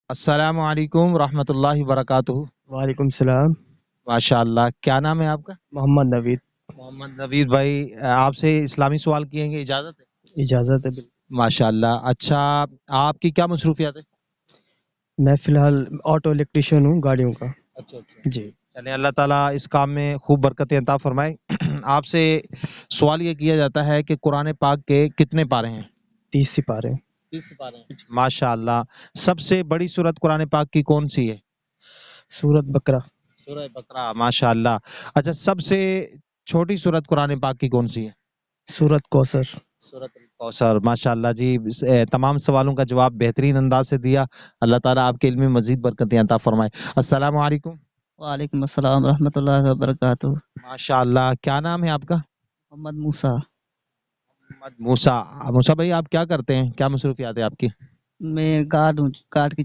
السلام علیکم ورحمۃ اللہ وبرکاتہ۔ وعلیکم السلام۔ ماشاء اللہ، کیا نام ہے آپ کا؟ محمد نوید۔ محمد نوید بھائی، آپ سے اسلامی سوال کیے گے، اجازت ہے؟ اجازت ہے بالکل۔ ماشاء اللہ۔ اچھا، آپ کی کیا مصروفیات ہے؟ میں فی الحال آٹو الیکٹریشین ہوں، گاڑیوں کا۔ اچھا اچھا، جی۔ چلیں اللہ تعالیٰ اس کام میں خوب برکتیں عطا فرمائے۔ آپ سے سوال یہ کیا جاتا ہے کہ قرآن پاک کے کتنے پارے ہیں؟ 30 سپارے۔ 30 پارے ہیں۔ ماشاء اللہ۔ سب سے بڑی سورت قرآن پاک کی کون سی ہے؟ سورت بقرہ۔ سورہ بقرہ، ماشاء اللہ۔ اچھا، سب سے چھوٹی سورت قرآن پاک کی کون سی ہے؟ سورت کوثر۔ سورۃ الکوثر، ماشاء اللہ جی۔ تمام سوالوں کا جواب بہترین انداز سے دیا۔ اللہ تعالیٰ آپ کے علم میں مزید برکتیں عطا فرمائے۔ السلام علیکم۔ وعلیکم السلام ورحمۃ اللہ وبرکاتہ۔ ماشاء اللہ، کیا نام ہے آپ کا؟ محمد موسیٰ۔ محمد موسیٰ۔ موسیٰ بھائی، آپ کیا کرتے ہیں؟ کیا مصروفیات ہے آپ کی؟ میں گارڈ ہوں، گارڈ کی